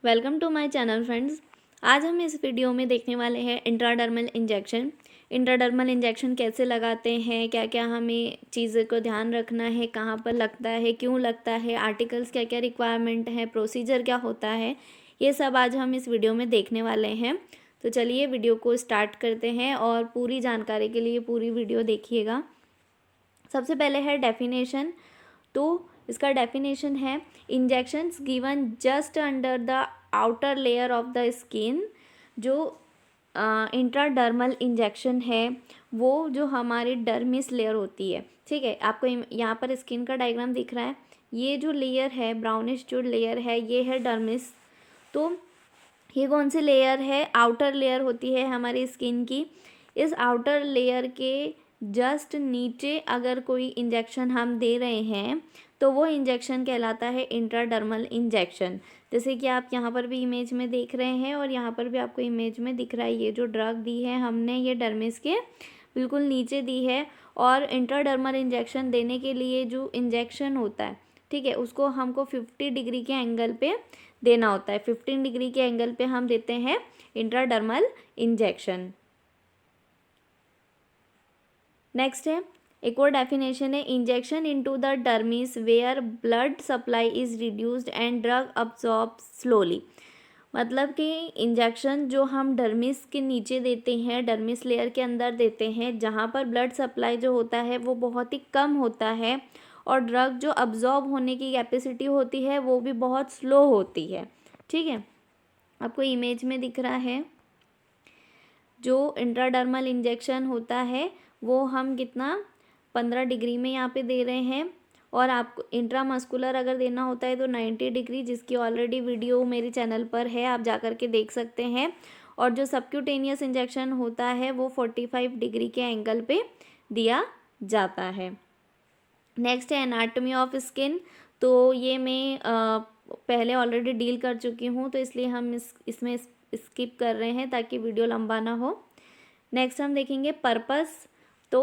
Welcome to my channel friends. आज हम इस वीडियो में देखने वाले हैं इंट्राडर्मल इंजेक्शन। इंट्राडर्मल इंजेक्शन कैसे लगाते हैं, क्या क्या हमें चीज़ों को ध्यान रखना है, कहाँ पर लगता है, क्यों लगता है, आर्टिकल्स क्या क्या रिक्वायरमेंट है, प्रोसीजर क्या होता है, ये सब आज हम इस वीडियो में देखने वाले हैं। तो चलिए वीडियो को स्टार्ट करते हैं और पूरी जानकारी के लिए पूरी वीडियो देखिएगा। सबसे पहले है डेफिनेशन। तो इसका डेफिनेशन है injections given just under the outer layer of the skin. जो इंट्राडर्मल इंजेक्शन है वो जो हमारी डर्मिस लेयर होती है, ठीक है। आपको यहाँ पर स्किन का डायग्राम दिख रहा है। ये जो लेयर है, ब्राउनिश जो लेयर है, ये है डर्मिस। तो ये कौन सी लेयर है? आउटर लेयर होती है हमारी स्किन की। इस आउटर लेयर के जस्ट नीचे अगर कोई इंजेक्शन हम दे रहे हैं तो वो इंजेक्शन कहलाता है इंट्राडर्मल इंजेक्शन। जैसे कि आप यहाँ पर भी इमेज में देख रहे हैं और यहाँ पर भी आपको इमेज में दिख रहा है, ये जो ड्रग दी है हमने, ये डर्मिस के बिल्कुल नीचे दी है। और इंट्राडर्मल इंजेक्शन देने के लिए जो इंजेक्शन होता है, ठीक है, उसको हमको 50 डिग्री के एंगल पे देना होता है। 15 डिग्री के एंगल पे हम देते हैं इंट्राडर्मल इंजेक्शन। नेक्स्ट है, एक और डेफिनेशन है, injection into the dermis where blood supply is reduced and drug absorb slowly. मतलब कि इंजेक्शन जो हम डर्मिस के नीचे देते हैं, डर्मिस लेयर के अंदर देते हैं, जहाँ पर ब्लड सप्लाई जो होता है वो बहुत ही कम होता है और ड्रग जो अब्जॉर्ब होने की कैपेसिटी होती है वो भी बहुत स्लो होती है, ठीक है। आपको इमेज में दिख रहा है जो इंट्राडर्मल इंजेक्शन होता है वो हम कितना 15 डिग्री में यहाँ पे दे रहे हैं। और आपको इंट्रामस्कुलर अगर देना होता है तो 90 डिग्री, जिसकी ऑलरेडी वीडियो मेरे चैनल पर है, आप जा कर के देख सकते हैं। और जो सबक्यूटेनियस इंजेक्शन होता है वो 45 डिग्री के एंगल पे दिया जाता है। नेक्स्ट है एनाटॉमी ऑफ स्किन। तो ये मैं पहले ऑलरेडी डील कर चुकी हूँ, तो इसलिए हम इसमें स्किप कर रहे हैं ताकि वीडियो लंबा ना हो। नेक्स्ट हम देखेंगे पर्पस। तो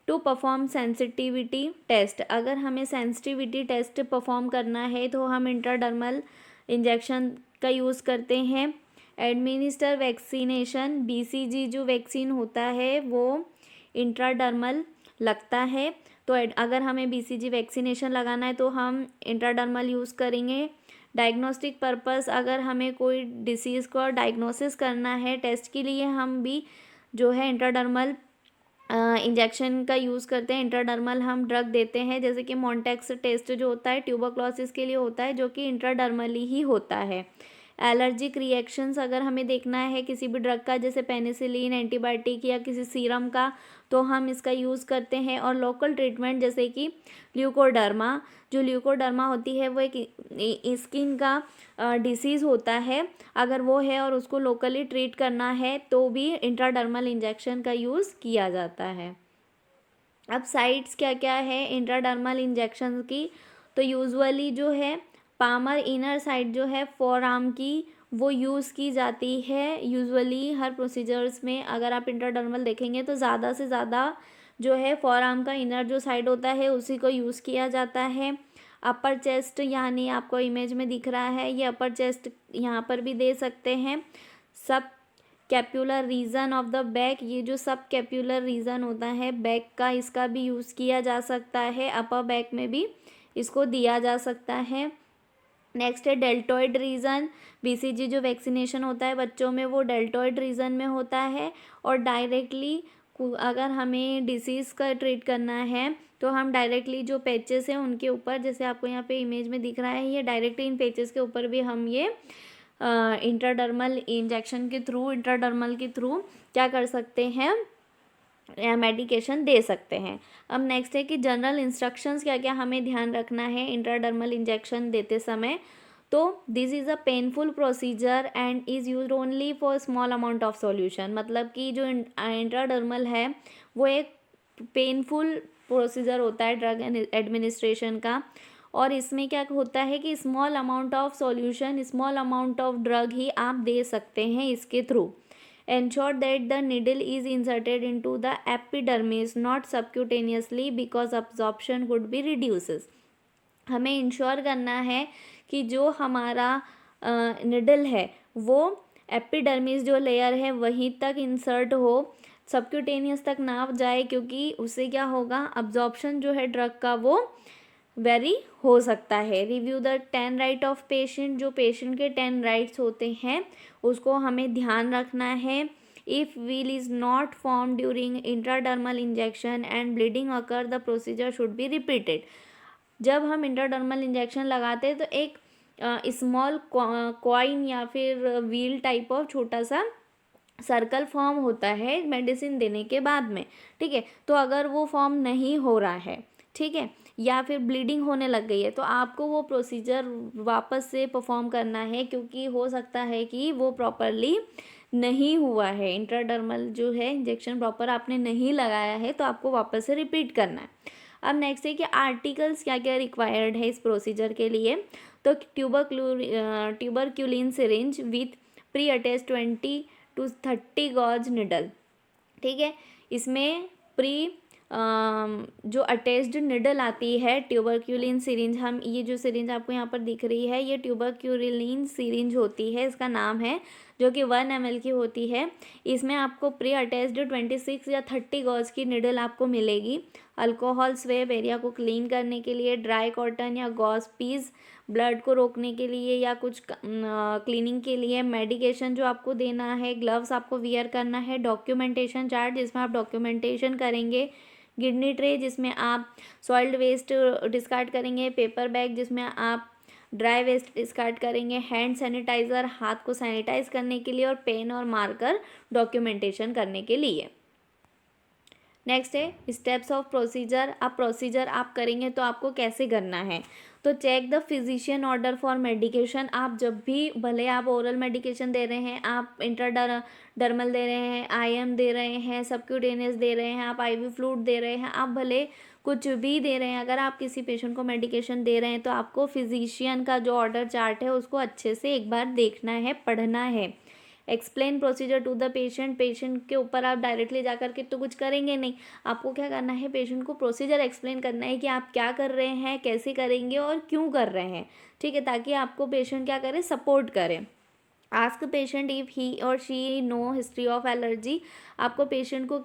टू परफॉर्म सेंसिटिविटी टेस्ट, अगर हमें सेंसिटिविटी टेस्ट परफॉर्म करना है तो हम इंट्राडर्मल इंजेक्शन का यूज़ करते हैं। एडमिनिस्टर वैक्सीनेशन, BCG जो वैक्सीन होता है वो इंट्राडर्मल लगता है। तो अगर हमें BCG वैक्सीनेशन लगाना है तो हम इंट्राडर्मल यूज़ करेंगे। डायग्नोस्टिक पर्पस, अगर हमें कोई डिसीज़ को डायग्नोसिस करना है टेस्ट के लिए, हम भी जो है इंट्राडर्मल इंजेक्शन का यूज़ करते हैं। इंट्राडर्मल हम ड्रग देते हैं, जैसे कि मॉन्टेक्स टेस्ट जो होता है ट्यूबरक्लोसिस के लिए होता है, जो कि इंट्राडर्मली ही होता है। एलर्जिक रिएक्शंस अगर हमें देखना है किसी भी ड्रग का, जैसे पेनिसिलिन, एंटीबायोटिक या किसी सीरम का, तो हम इसका यूज़ करते हैं। और लोकल ट्रीटमेंट जैसे कि ल्यूकोडर्मा, जो ल्यूकोडर्मा होती है वो एक स्किन का डिसीज़ होता है, अगर वो है और उसको लोकली ट्रीट करना है तो भी इंट्राडर्मल इंजेक्शन का यूज़ किया जाता है। अब साइट्स क्या क्या है इंट्राडर्मल इंजेक्शन की? तो यूजुअली जो है पामर इनर साइड जो है फोर आर्म की, वो यूज़ की जाती है यूजुअली हर प्रोसीजर्स में। अगर आप इंट्राडर्मल देखेंगे तो ज़्यादा से ज़्यादा जो है फोर आर्म का इनर जो साइड होता है उसी को यूज़ किया जाता है। अपर चेस्ट, यानी आपको इमेज में दिख रहा है ये अपर चेस्ट, यहाँ पर भी दे सकते हैं। सब कैप्युलर रीजन ऑफ द बैक, ये जो सब कैप्युलर रीजन होता है बैक का, इसका भी यूज़ किया जा सकता है। अपर बैक में भी इसको दिया जा सकता है। नेक्स्ट है डेल्टॉइड रीजन। BCG जो वैक्सीनेशन होता है बच्चों में वो डेल्टॉइड रीजन में होता है। और डायरेक्टली अगर हमें डिसीज़ का ट्रीट करना है तो हम डायरेक्टली जो पैचेस हैं उनके ऊपर, जैसे आपको यहाँ पे इमेज में दिख रहा है, ये डायरेक्टली इन पैचेस के ऊपर भी हम ये इंट्राडर्मल इंजेक्शन के थ्रू, इंट्राडर्मल के थ्रू क्या कर सकते हैं, मेडिकेशन दे सकते हैं। अब नेक्स्ट है कि जनरल इंस्ट्रक्शंस क्या क्या हमें ध्यान रखना है इंट्राडर्मल इंजेक्शन देते समय। तो this is a painful procedure and is use only for small amount of solution. मतलब कि जो इंट्राडर्मल है वो एक पेनफुल प्रोसीजर होता है ड्रग एडमिनिस्ट्रेशन का। और इसमें क्या होता है कि small amount of solution, small amount of drug ही आप दे सकते हैं इसके थ्रू। Ensure that the needle is inserted into the epidermis, not subcutaneously, because absorption would be reduces. हमें इंश्योर करना है कि जो हमारा निडल है वो एपिडर्मिस जो लेयर है वहीं तक इंसर्ट हो, सबक्यूटेनियस तक ना जाए, क्योंकि उससे क्या होगा, अब्जॉर्प्शन जो है ड्रग का वो वेरी हो सकता है। Review the 10 right of patient, जो पेशेंट के 10 राइट्स होते हैं उसको हमें ध्यान रखना है। If wheel is not form during intradermal injection and bleeding occur the procedure should be repeated. जब हम इंट्राडर्मल इंजेक्शन लगाते हैं तो एक स्मॉल कॉइन या फिर व्हील टाइप ऑफ छोटा सा सर्कल फॉर्म होता है मेडिसिन देने के बाद में, ठीक है। तो अगर वो फॉर्म नहीं हो रहा है, ठीक है, या फिर ब्लीडिंग होने लग गई है, तो आपको वो प्रोसीजर वापस से परफॉर्म करना है, क्योंकि हो सकता है कि वो प्रॉपरली नहीं हुआ है, इंट्राडर्मल जो है इंजेक्शन प्रॉपर आपने नहीं लगाया है, तो आपको वापस से रिपीट करना है। अब नेक्स्ट है कि आर्टिकल्स क्या क्या रिक्वायर्ड है इस प्रोसीजर के लिए। तो tuberculin syringe with pre attach 20 to 30 gauge needle, ठीक है। इसमें प्री जो अटैच्ड निडल आती है ट्यूबरक्यूलिन सिरिंज, हम ये जो सिरिंज आपको यहाँ पर दिख रही है ये ट्यूबरक्यूलिन सिरिंज होती है, इसका नाम है, जो कि 1 ml की होती है। इसमें आपको प्री अटैच्ड 26 या 30 गॉज की निडल आपको मिलेगी। अल्कोहल स्वेब एरिया को क्लीन करने के लिए, ड्राई कॉटन या गॉज पीस ब्लड को रोकने के लिए या कुछ क्लीनिंग के लिए, मेडिकेशन जो आपको देना है, ग्लव्स आपको वियर करना है, डॉक्यूमेंटेशन चार्ट जिसमें आप डॉक्यूमेंटेशन करेंगे, किडनी ट्रे जिसमें आप सॉइल्ड वेस्ट डिस्कार्ड करेंगे, पेपर बैग जिसमें आप ड्राई वेस्ट डिस्कार्ड करेंगे, हैंड सैनिटाइज़र हाथ को सैनिटाइज करने के लिए, और पेन और मार्कर डॉक्यूमेंटेशन करने के लिए। नेक्स्ट है स्टेप्स ऑफ प्रोसीजर। अब प्रोसीजर आप करेंगे तो आपको कैसे करना है, तो check the physician order for medication. आप जब भी, भले आप ओरल मेडिकेशन दे रहे हैं, आप इंट्राडर्मल दे रहे हैं, IM दे रहे हैं, सबक्यूटेनियस दे रहे हैं, आप IV फ्लूइड दे रहे हैं, आप भले कुछ भी दे रहे हैं, अगर आप किसी पेशेंट को मेडिकेशन दे रहे हैं तो आपको फिजिशियन का जो ऑर्डर चार्ट है उसको अच्छे से एक बार देखना है, पढ़ना है। Explain procedure to the patient, patient के ऊपर आप डायरेक्टली जा कर के तो कुछ करेंगे नहीं, आपको क्या करना है, पेशेंट को प्रोसीजर एक्सप्लेन करना है कि आप क्या कर रहे हैं, कैसे करेंगे और क्यों कर रहे हैं, ठीक है, ताकि आपको पेशेंट क्या करे, सपोर्ट करे। आस्क पेशेंट इफ़ ही और she know history of allergy, आपको पेशेंट को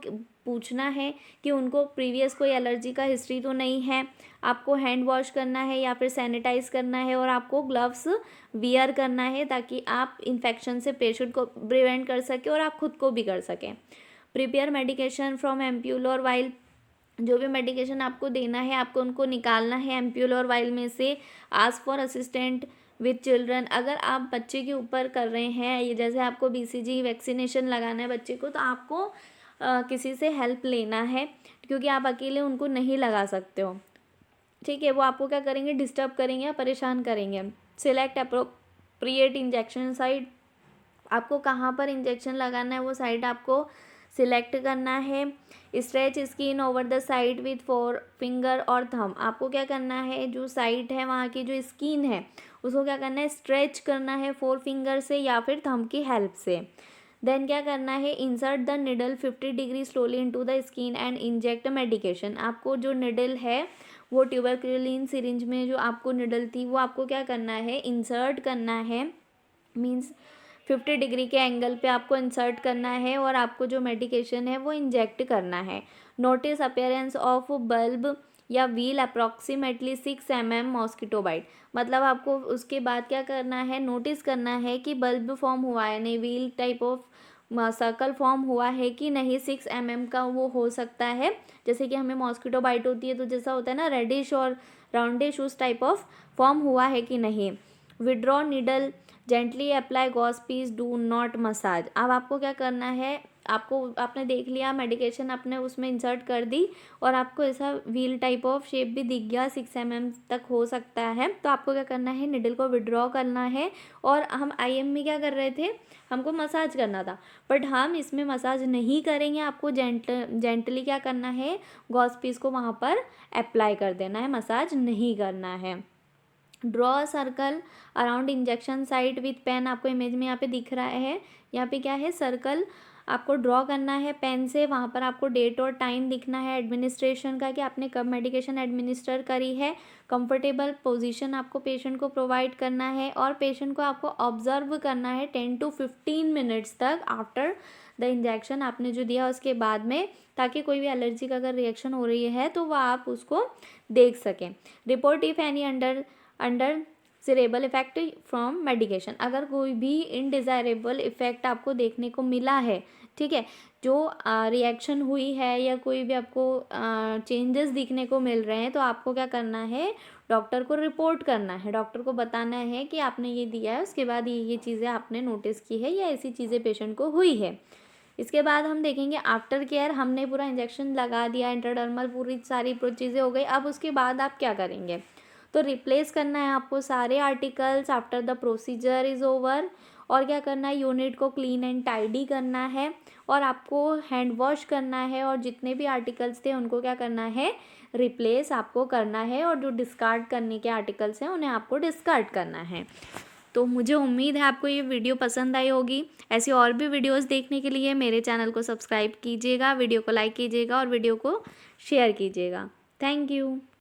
पूछना है कि उनको प्रीवियस कोई एलर्जी का हिस्ट्री तो नहीं है। आपको हैंड वॉश करना है या फिर सैनिटाइज करना है, और आपको ग्लव्स वियर करना है ताकि आप इन्फेक्शन से पेशेंट को प्रिवेंट कर सकें और आप खुद को भी कर सकें। प्रिपेयर मेडिकेशन फ्रॉम एम्प्यूल और वाइल, जो भी मेडिकेशन आपको देना है आपको उनको निकालना है एम्प्यूल और वाइल में से। Ask for assistant with children, अगर आप बच्चे के ऊपर कर रहे हैं, ये जैसे आपको BCG वैक्सीनेशन लगाना है बच्चे को, तो आपको किसी से हेल्प लेना है, क्योंकि आप अकेले उनको नहीं लगा सकते हो, ठीक है। वो आपको क्या करेंगे, डिस्टर्ब करेंगे या परेशान करेंगे। सिलेक्ट अप्रोप्रिएट इंजेक्शन साइट, आपको कहाँ पर इंजेक्शन लगाना है वो साइट आपको सिलेक्ट करना है। Stretch skin over the site with 4 finger और थंब, आपको क्या करना है, जो साइट है वहाँ की जो स्किन है उसको क्या करना है, स्ट्रेच करना है 4 फिंगर से या फिर थंब की हेल्प से। देन क्या करना है, insert the needle 50 degree slowly into the skin and inject medication, आपको जो निडल है वो ट्यूबरक्यूलिन सिरिंज में जो आपको निडल थी वो आपको क्या करना है, इंसर्ट करना है, मीन्स 50 डिग्री के एंगल पे आपको इंसर्ट करना है और आपको जो मेडिकेशन है वो इंजेक्ट करना है। नोटिस अपीयरेंस ऑफ बल्ब या wheal approximately 6 mm mosquito bite, मतलब आपको उसके बाद क्या करना है, नोटिस करना है कि बल्ब फॉर्म हुआ है नहीं, wheel type of circle form हुआ है कि नहीं, 6 mm का वो हो सकता है। जैसे कि हमें मॉस्किटो बाइट होती है तो जैसा होता है ना रेडिश और राउंडिश, उस टाइप ऑफ फॉर्म हुआ है कि नहीं। Withdraw needle, gently apply gauze piece, do not massage. अब आपको क्या करना है, आपने देख लिया मेडिकेशन आपने उसमें इंसर्ट कर दी और आपको ऐसा व्हील टाइप ऑफ शेप भी दिख गया, 6 mm तक हो सकता है, तो आपको क्या करना है, निडल को विड्रॉ करना है। और हम IM में क्या कर रहे थे, हमको मसाज करना था, बट हम इसमें मसाज नहीं करेंगे, आपको जेंटली क्या करना है, गॉज पीस को वहाँ पर अप्लाई कर देना है, मसाज नहीं करना है। Draw a circle around injection site with pen, आपको इमेज में यहाँ पे दिख रहा है, यहाँ पे क्या है, सर्कल आपको ड्रॉ करना है पेन से, वहाँ पर आपको डेट और टाइम लिखना है एडमिनिस्ट्रेशन का कि आपने कब मेडिकेशन एडमिनिस्टर करी है। कंफर्टेबल पोजीशन आपको पेशेंट को प्रोवाइड करना है और पेशेंट को आपको ऑब्जर्व करना है 10 to 15 मिनट्स तक आफ्टर द इंजेक्शन आपने जो दिया उसके बाद में, ताकि कोई भी एलर्जी का अगर रिएक्शन हो रही है तो वह आप उसको देख सकें। Report if any undesirable effect from medication, अगर कोई भी इनडिज़ायरेबल इफेक्ट आपको देखने को मिला है, ठीक है, जो रिएक्शन हुई है या कोई भी आपको चेंजेस दिखने को मिल रहे हैं, तो आपको क्या करना है, डॉक्टर को रिपोर्ट करना है। डॉक्टर को बताना है कि आपने ये दिया है, उसके बाद ये चीज़ें आपने नोटिस की है या ऐसी चीज़ें पेशेंट को हुई है। इसके बाद हम देखेंगे आफ्टर केयर। हमने पूरा इंजेक्शन लगा दिया, इंट्राडर्मल पूरी सारी चीज़ें हो गई, अब उसके बाद आप क्या करेंगे, तो रिप्लेस करना है आपको सारे articles after the procedure is over. और क्या करना है, यूनिट को क्लीन एंड टाइडी करना है और आपको हैंड वॉश करना है, और जितने भी आर्टिकल्स थे उनको क्या करना है, रिप्लेस आपको करना है, और जो डिस्कार्ड करने के आर्टिकल्स हैं उन्हें आपको डिस्कार्ड करना है। तो मुझे उम्मीद है आपको ये वीडियो पसंद आई होगी। ऐसी और भी वीडियोस देखने के लिए मेरे चैनल को सब्सक्राइब कीजिएगा, वीडियो को लाइक कीजिएगा और वीडियो को शेयर कीजिएगा। Thank you.